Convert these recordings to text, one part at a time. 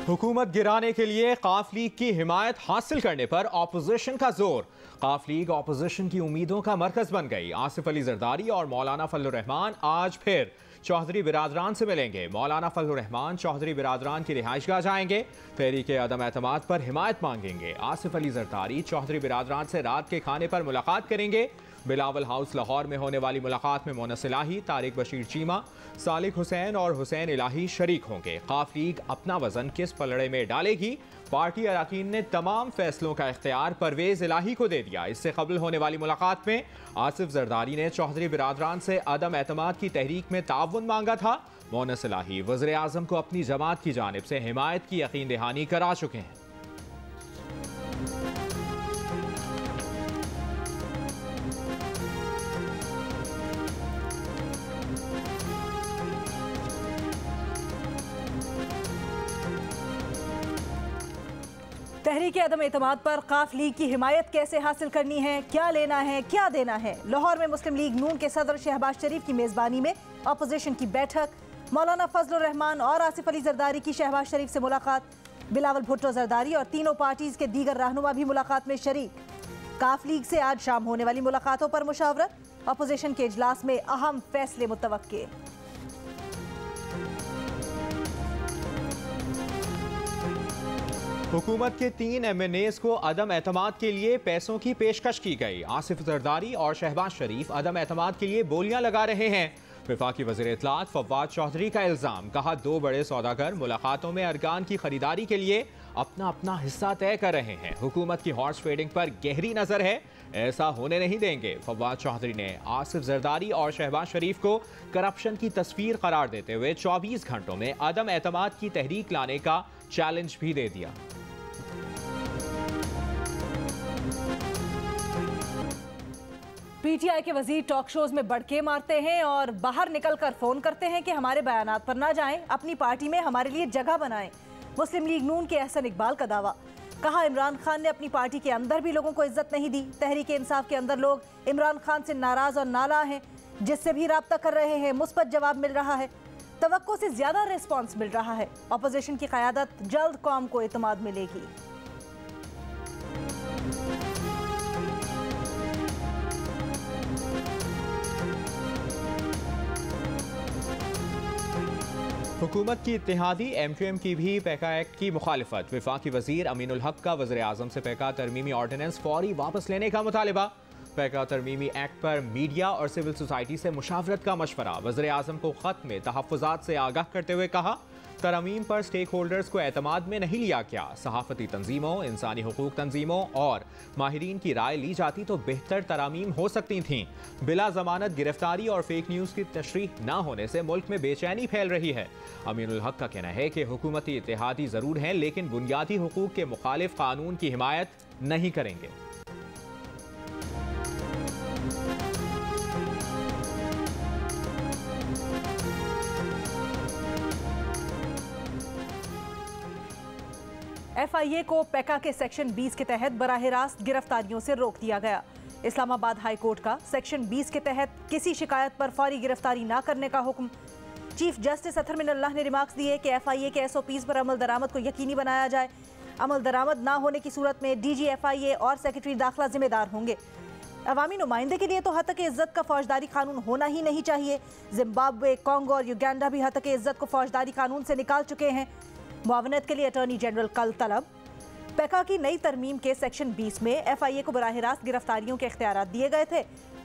हुकूमत गिराने के लिए काफ लीग की हिमायत हासिल करने पर ऑपोजिशन का जोर। काफ लीग ऑपोजिशन की उम्मीदों का मरकज बन गई। आसिफ अली जरदारी और मौलाना फजलुर रहमान आज फिर चौधरी बिरादरान से मिलेंगे। मौलाना फजलुर रहमान चौधरी बिरादरान की रिहाइशगाह जाएंगे, तहरीक अदम एतमाद पर हिमायत मांगेंगे। आसिफ अली जरदारी चौधरी बिरादरान से रात के खाने पर मुलाकात करेंगे। बिलावल हाउस लाहौर में होने वाली मुलाकात में मोनस इलाही, तारिक बशीर चीमा, सालिक हुसैन और हुसैन इलाही शरीक होंगे। काफ लीग अपना वजन किस पलड़े में डालेगी? पार्टी अरकान ने तमाम फैसलों का इख्तियार परवेज इलाही को दे दिया। इससे कबल होने वाली मुलाकात में आसिफ जरदारी ने चौधरी बिरादरान से अदम एतमाद की तहरीक में ताउन मांगा था। मोनस इलाही वज़ीर आज़म को अपनी जमात की जानिब से हिमायत की यकीन दहानी करा चुके हैं। तहरीक अदम एतमाद पर काफ लीग की हिमायत कैसे हासिल करनी है, क्या लेना है, क्या देना है। लाहौर में मुस्लिम लीग नून के सदर शहबाज शरीफ की मेज़बानी में अपोजिशन की बैठक। मौलाना फजलुर रहमान और आसिफ अली जरदारी की शहबाज शरीफ से मुलाकात। बिलावल भुट्टो जरदारी और तीनों पार्टीज के दीगर रहनुमा भी मुलाकात में शरीक। काफ लीग से आज शाम होने वाली मुलाकातों पर मुशावरत। अपोजिशन के इजलास में अहम फैसले मुतवक्के। हुकूमत के 3 MNAs को अदम एतमाद के लिए पैसों की पेशकश की गई। आसिफ जरदारी और शहबाज शरीफ अदम एतमाद के लिए बोलियां लगा रहे हैं। वफाकी वज़ीर इत्तलात फवाद चौधरी का इल्ज़ाम, कहा 2 बड़े सौदागर मुलाकातों में अरकान की खरीदारी के लिए अपना अपना हिस्सा तय कर रहे हैं। हुकूमत की हॉर्स ट्रेडिंग पर गहरी नजर है, ऐसा होने नहीं देंगे। फवाद चौधरी ने आसिफ जरदारी और शहबाज शरीफ को करप्शन की तस्वीर करार देते हुए 24 घंटों में अदम एतमाद की तहरीक लाने का चैलेंज भी दे दिया। पीटीआई के वजीर टॉक शोज में बड़के मारते हैं और बाहर निकलकर फोन करते हैं कि हमारे बयानात पर ना जाएं, अपनी पार्टी में हमारे लिए जगह बनाएं। मुस्लिम लीग नून के एहसन इकबाल का दावा, कहा इमरान खान ने अपनी पार्टी के अंदर भी लोगों को इज्जत नहीं दी। तहरीक इंसाफ के अंदर लोग इमरान खान से नाराज और नाला हैं, जिससे भी राब्ता कर रहे हैं मुस्बत जवाब मिल रहा है, तवक्को से ज्यादा रिस्पॉन्स मिल रहा है। अपोजिशन की क़यादत जल्द कौम को इत्मीनान मिलेगी। हुकूमत की इत्तेहादी MQM की भी पैका एक्ट की मुखालिफत। वफाकी वजीर अमीनुल हक का वज़ीर आज़म से पैका तरमीमी ऑर्डिनेंस फौरी वापस लेने का मुतालिबा। पैका तरमीमी एक्ट पर मीडिया और सिविल सोसाइटी से मुशावरत का मशवरा। वज़ीर आज़म को ख़त में तहफ़्फ़ुज़ात से आगाह करते हुए कहा, तरमीम पर स्टेक होल्डर्स को एतमाद में नहीं लिया गया। सहाफ़ती तंजीमों, इंसानी हुकूक तंजीमों और माहिरीन की राय ली जाती तो बेहतर तरामीम हो सकती थीं। बिला जमानत गिरफ्तारी और फेक न्यूज़ की तशरीह न होने से मुल्क में बेचैनी फैल रही है। अमीनुल हक का कहना है कि हुकूमती इत्तेहादी ज़रूर हैं, लेकिन बुनियादी हुकूक के मुखालिफ कानून की हिमायत नहीं करेंगे। FIA को पैका के सेक्शन 20 के तहत बराह रास्त गिरफ्तारियों से रोक दिया गया। इस्लामाबाद हाई कोर्ट का सेक्शन 20 के तहत किसी शिकायत पर फौरी गिरफ्तारी न करने का हुक्म। चीफ जस्टिस अतर मिनल्लाह ने रिमार्क्स दिए कि FIA के SOPs पर अमल दरामद को यकीनी बनाया जाए। अमल दरामद ना होने की सूरत में DG FIA और सेक्रेटरी दाखिला जिम्मेदार होंगे। अवामी नुमाइंदे के लिए तो हतक इज्जत का फौजदारी कानून होना ही नहीं चाहिए। जिम्बाब्वे, कांगो और युगांडा भी हतक इज्जत को फौजदारी कानून से निकाल चुके हैं। मुआवनत के लिए अटॉर्नी जनरल कल तलब। पैका की नई तरमीम के सेक्शन 20 में FIA को बराह रास्त गिरफ्तारियों के इख्तियारात दिए गए थे।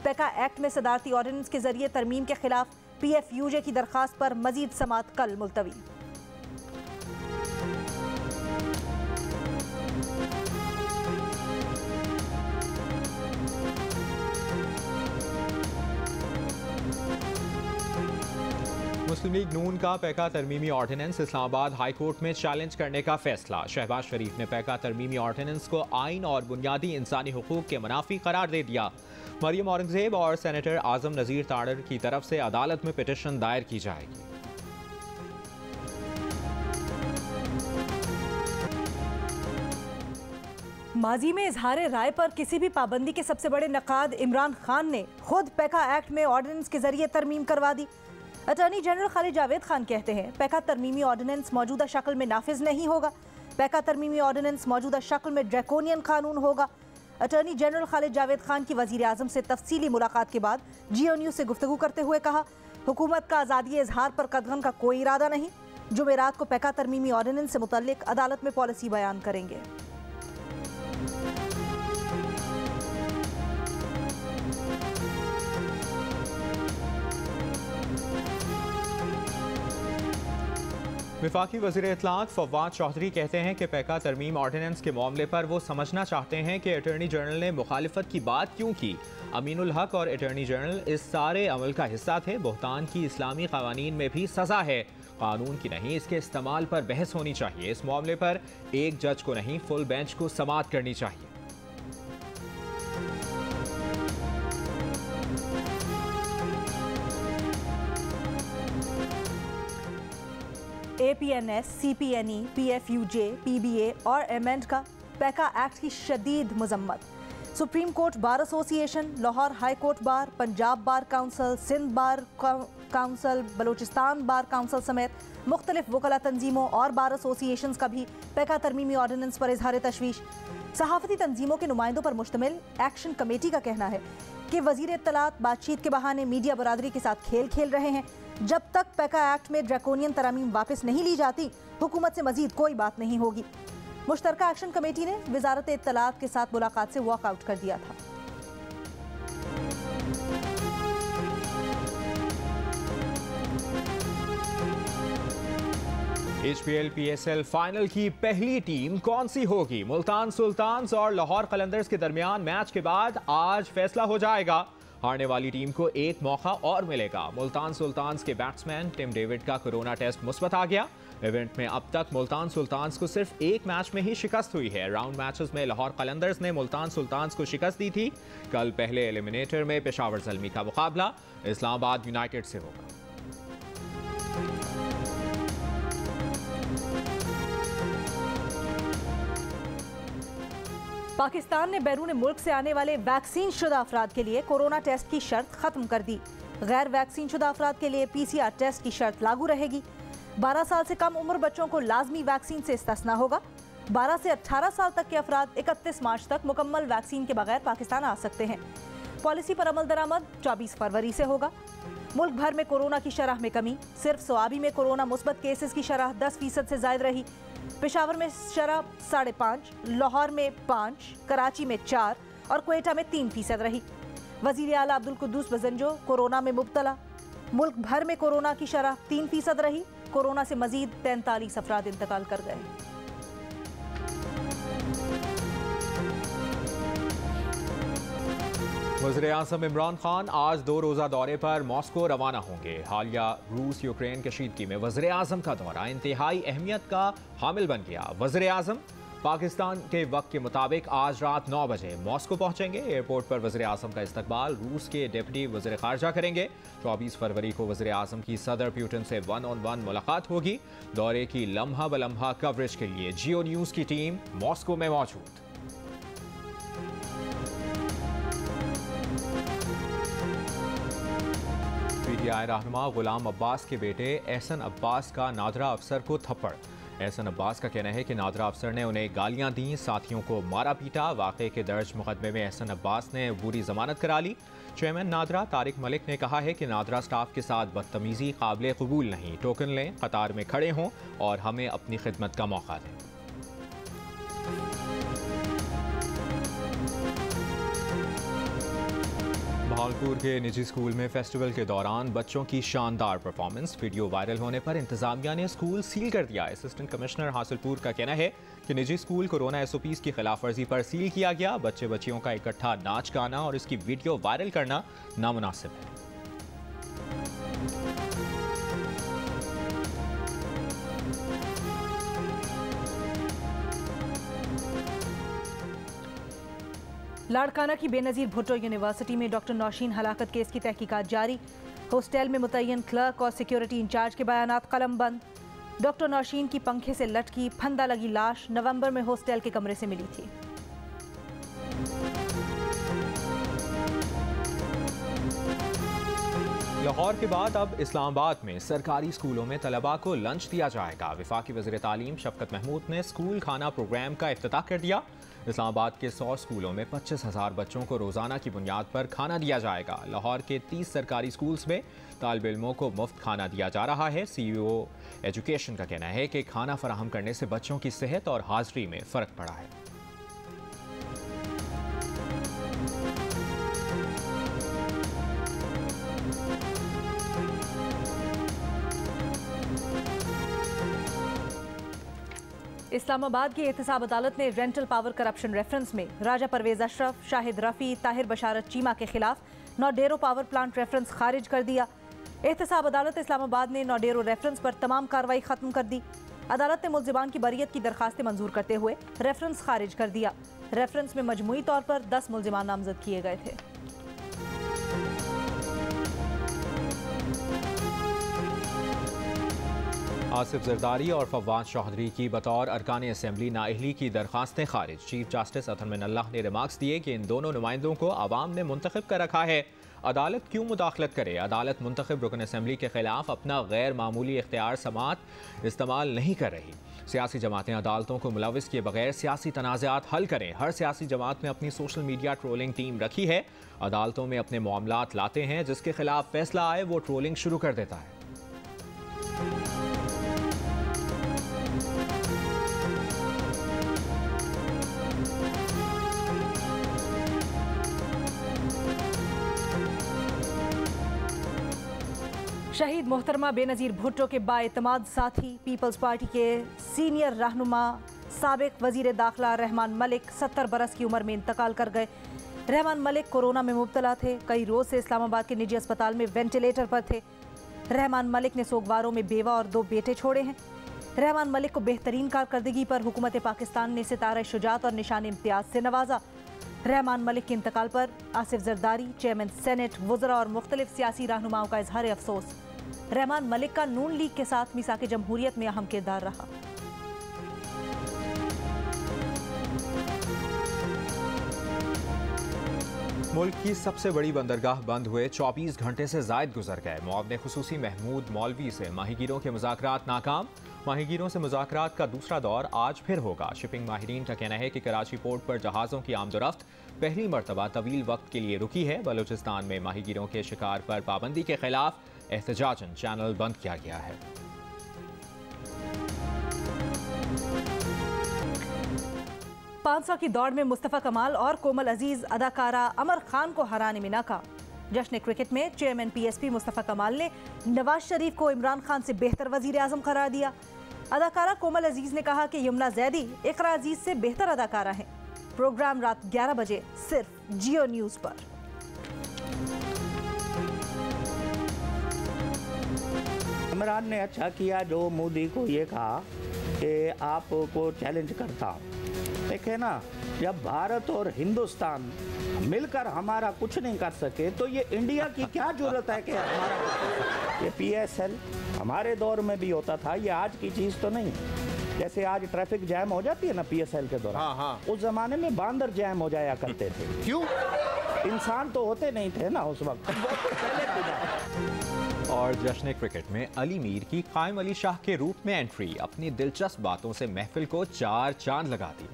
पैका एक्ट में सदारती ऑर्डिनेंस के जरिए तरमीम के खिलाफ PFUJ की दरखास्त पर मजीद समात कल मुलतवी। मुस्लिम लीग नून का पैका तरमीमी ऑर्डिनेंस इस्लामाबाद हाई कोर्ट में चैलेंज करने का फैसला। शहबाज शरीफ ने पैका तरमीमी ऑर्डिनेंस को आइन और बुनियादी इंसानी हुकूक के मुनाफी करार दे दिया। मरियम औरंगजेब और सेनेटर आजम नज़ीर ताड़र की तरफ से अदालत में पिटिशन दायर की जाएगी। माजी में इजहार राय पर किसी भी पाबंदी के सबसे बड़े नकाद इमरान खान ने खुद पैका एक्ट में ऑर्डिनेंस के जरिए तरमीम करवा दी। अटॉर्नी जनरल खालिद जावेद खान कहते हैं पैका तरमीमी ऑर्डिनेंस मौजूदा शक्ल में नाफिज नहीं होगा। पैका तरमीमी ऑर्डिनेंस मौजूदा शक्ल में ड्रैकोनियन कानून होगा। अटॉर्नी जनरल खालिद जावेद खान की वजीर आजम से तफसीली मुलाकात के बाद जियो न्यूज़ से गुफ्तगू करते हुए कहा, हुकूमत का आज़ादी इजहार पर कदगन का कोई इरादा नहीं। जुमेरात को पैका तरमीमी ऑर्डिनेंस से मुतल्लिक अदालत में पॉलिसी बयान करेंगे। वफाकी वज़ीर इत्तलात फवाद चौधरी कहते हैं कि पैका तरमीम ऑर्डिनेंस के मामले पर वो समझना चाहते हैं कि अटॉर्नी जनरल ने मुखालिफत की बात क्यों की। अमीनुल हक और अटॉर्नी जनरल इस सारे अमल का हिस्सा थे। बुहतान की इस्लामी क़वानीन में भी सज़ा है, कानून की नहीं, इसके इस्तेमाल पर बहस होनी चाहिए। इस मामले पर एक जज को नहीं, फुल बेंच को समाअत करनी चाहिए। APNS, CPNE, PFUJ, PBA और एमेंड का पैका एक्ट की शदीद मजम्मत। Supreme court bar association, Lahore high court bar, Punjab bar council, Sindh bar council, Balochistan bar council समेत मुख्तलिफ वकला तंजीमों और बार एसोसिएशन का भी पैका तरमीमी ऑर्डिनेंस पर इजहार तशवीश। सहाफ़ती तंजीमों के नुमाइंदों पर मुश्तमिल एक्शन कमेटी का कहना है कि वज़ीर इत्तलात बातचीत के बहाने मीडिया बरादरी के साथ खेल खेल रहे हैं। जब तक पैका एक्ट में ड्रैकोनियन तरामीम वापस नहीं ली जाती, हुकूमत से मजीद कोई बात नहीं होगी। मुश्तरका एक्शन कमेटी ने वजारत इत्तलात के साथ मुलाकात से वॉकआउट कर दिया था। HPL PSL फाइनल की पहली टीम कौन सी होगी? मुल्तान सुल्तान्स और लाहौर कलंदर्स के दरमियान मैच के बाद आज फैसला हो जाएगा। हारने वाली टीम को एक मौका और मिलेगा। मुल्तान सुल्तान्स के बैट्समैन टिम डेविड का कोरोना टेस्ट मुस्बत आ गया। इवेंट में अब तक मुल्तान सुल्तान्स को सिर्फ एक मैच में ही शिकस्त हुई है। राउंड मैचेस में लाहौर कलंदर्स ने मुल्तान सुल्तान्स को शिकस्त दी थी। कल पहले एलिमिनेटर में पेशावर ज़ल्मी का मुकाबला इस्लामाबाद यूनाइटेड से होगा। पाकिस्तान ने बैरून मुल्क से आने वाले वैक्सीन शुदा अफराद के लिए कोरोना टेस्ट की शर्त खत्म कर दी। गैर वैक्सीन शुदा अफराद के लिए PCR टेस्ट की शर्त लागू रहेगी। 12 साल से कम उम्र बच्चों को लाजमी वैक्सीन से इस्तिस्ना होगा। 12 से 18 साल तक के अफराद 31 मार्च तक मुकम्मल वैक्सीन के बगैर पाकिस्तान आ सकते हैं। पॉलिसी पर अमल दरामद 24 फरवरी से होगा। मुल्क भर में कोरोना की शरह में कमी। सिर्फ सोआबी में कोरोना मुस्बत केसेस की शरह 10% से ज्यादा रही। पेशावर में शरह 5.5, लाहौर में 5, कराची में 4 और क्वेटा में 3% रही। वजीर आला अब्दुल कुद्दूस बजंजो कोरोना में मुब्तला। मुल्क भर में कोरोना की शरह 3% रही। कोरोना से मजीद 43 अफराद इंतकाल कर गए। वज़ीर-ए-आज़म इमरान खान आज 2 रोज़ा दौरे पर मॉस्को रवाना होंगे। हालिया रूस यूक्रेन कशीदगी में वज़ीर-ए-आज़म का दौरा इंतहाई अहमियत का हामिल बन गया। वज़ीर-ए-आज़म पाकिस्तान के वक्त के मुताबिक आज रात 9 बजे मॉस्को पहुंचेंगे। एयरपोर्ट पर वज़ीर-ए-आज़म का इस्तकबाल रूस के डिप्टी वज़ीर ख़ारजा करेंगे। 24 फरवरी को वज़ीर-ए-आज़म की सदर प्यूटिन से 1-on-1 मुलाकात होगी। दौरे की लम्हा ब लम्हा कवरेज के लिए जियो न्यूज़ की टीम मॉस्को में मौजूद। PTI रहनुमा गुलाम अब्बास के बेटे एहसन अब्बास का नादरा अफसर को थप्पड़। एहसन अब्बास का कहना है कि नादरा अफसर ने उन्हें गालियां दी, साथियों को मारा पीटा। वाक़े के दर्ज मुकदमे में एहसन अब्बास ने बुरी जमानत करा ली। चेयरमैन नादरा तारिक मलिक ने कहा है कि नादरा स्टाफ के साथ बदतमीजी काबिल कबूल नहीं। टोकन लें, कतार में खड़े हों और हमें अपनी खिदमत का मौका दें। भावलपुर के निजी स्कूल में फेस्टिवल के दौरान बच्चों की शानदार परफॉर्मेंस। वीडियो वायरल होने पर इंतजामिया ने स्कूल सील कर दिया। असिस्टेंट कमिश्नर हासिलपुर का कहना है कि निजी स्कूल कोरोना SOPs की खिलाफ वर्जी पर सील किया गया। बच्चे बच्चियों का इकट्ठा नाच गाना और इसकी वीडियो वायरल करना नामुनासिब है। लाड़काना की बेनज़ीर भुट्टो यूनिवर्सिटी में डॉक्टर नौशीन हलाकत केस की तहकीकात जारी। हॉस्टल में मुतय्यन क्लर्क और सिक्योरिटी इंचार्ज के बयानात कलम बंद। डॉक्टर नौशीन की पंखे से लटकी फंदा लगी लाश नवंबर में हॉस्टल के कमरे से मिली थी। लाहौर के बाद अब इस्लामाबाद में सरकारी स्कूलों में तलबा को लंच दिया जाएगा। वफाकी वज़ीर तालीम शफकत महमूद ने स्कूल खाना प्रोग्राम का इफ्तिताह कर दिया। इस्लामाबाद के 100 स्कूलों में 25,000 बच्चों को रोज़ाना की बुनियाद पर खाना दिया जाएगा। लाहौर के 30 सरकारी स्कूल्स में तालिब इल्मों को मुफ्त खाना दिया जा रहा है। CEO एजुकेशन का कहना है कि खाना फराहम करने से बच्चों की सेहत और हाजिरी में फ़र्क पड़ा है। इस्लामाबाद की एहतसाब अदालत ने रेंटल पावर करप्शन रेफरेंस में राजा परवेज अशरफ, शाहिद रफ़ी, ताहिर बशारत चीमा के खिलाफ नौडेरो पावर प्लांट रेफरेंस खारिज कर दिया। एहतसाब अदालत इस्लामाबाद ने नौडेरो रेफरेंस पर तमाम कार्रवाई खत्म कर दी। अदालत ने मुल्जिमान की बरियत की दरखास्तें मंजूर करते हुए रेफरेंस खारिज कर दिया। रेफरेंस में मजमूई तौर पर 10 मुल्जिमान नामजद किए गए थे। आसिफ जरदारी और फवाद चौधरी की बतौर अरकान असम्बली नाअहली की दरखास्तें खारिज। चीफ जस्टिस अतहर मिनल्लाह ने रिमार्क्स दिए कि इन दोनों नुमाइंदों को आवाम ने मुंतखब कर रखा है। अदालत क्यों मुदाखलत करे? अदालत मुंतखब रुकन असम्बली के खिलाफ अपना गैर मामूली इख्तियार समात इस्तेमाल नहीं कर रही। सियासी जमातें अदालतों को मुलविस किए बगैर सियासी तनाज़ात हल करें। हर सियासी जमात में अपनी सोशल मीडिया ट्रोलिंग टीम रखी है। अदालतों में अपने मामलात लाते हैं, जिसके खिलाफ फैसला आए वो ट्रोलिंग शुरू कर देता है। शहीद मोहतरमा बेनज़ीर भुट्टो के बाएतमाद साथी पीपल्स पार्टी के सीनियर रहनुमा साबिक वज़ीर दाखिला रहमान मलिक 70 बरस की उम्र में इंतकाल कर गए। रहमान मलिक कोरोना में मुब्तला थे। कई रोज़ से इस्लामाबाद के निजी अस्पताल में वेंटिलेटर पर थे। रहमान मलिक ने सोगवारों में बेवा और 2 बेटे छोड़े हैं। रहमान मलिक को बेहतरीन कारकर्दगी पर हुकूमत पाकिस्तान ने सितारा शुजात और निशान इम्तियाज से नवाजा। रहमान मलिक के इंतकाल पर आसिफ जरदारी, चेयरमैन सेनेट, वज़रा और मुख्तलिफ सियासी रहनुमाओं का इजहार अफसोस। रहमान मलिक का नून लीग के साथ मिसाक जमहूरियत में अहम किरदार रहा। मुल्क की सबसे बड़ी बंदरगाह बंद हुए 24 घंटे से जायद गुजर गए। मुआवने खुसूसी महमूद मौलवी से माहिगीरों के मुज़ाकरात नाकाम। माहिगीरों से मुज़ाकरात का दूसरा दौर आज फिर होगा। शिपिंग माहिरीन का कहना है कि कराची पोर्ट पर जहाज़ों की आमदोरफ्त पहली मरतबा तवील वक्त के लिए रुकी है। बलूचिस्तान में माहिगीरों के शिकार पर पाबंदी के खिलाफ एहतजाजन चैनल बंद किया गया है। पाँच सौ की दौड़ में मुस्तफ़ा कमाल और कोमल अजीज अदाकारा अमर खान को हराने में नाकाम। जश्न क्रिकेट में चेयरमैन PSP मुस्तफ़ा कमाल ने नवाज शरीफ को इमरान खान से बेहतर वजीर आजम करार दिया। अदाकारा कोमल अजीज ने कहा कि यमुना जैदी इकरा अजीज से बेहतर अदाकारा हैं। प्रोग्राम रात 11 बजे सिर्फ जियो न्यूज़ पर। इमरान ने अच्छा किया जो मोदी को ये कहा कि आपको चैलेंज करता। देखे ना, जब भारत और हिंदुस्तान मिलकर हमारा कुछ नहीं कर सके तो ये इंडिया की क्या जरूरत है कि हमारा ये PSL हमारे दौर में भी होता था। ये आज की चीज़ तो नहीं। जैसे आज ट्रैफिक जैम हो जाती है ना PSL के दौरान, हाँ। उस जमाने में बांदर जैम हो जाया करते थे। क्यों? इंसान तो होते नहीं थे ना उस वक्त। और जश्न क्रिकेट में अली मीर की कायम अली शाह के रूप में एंट्री। अपनी दिलचस्प बातों से महफिल को 4 चांद लगा दी।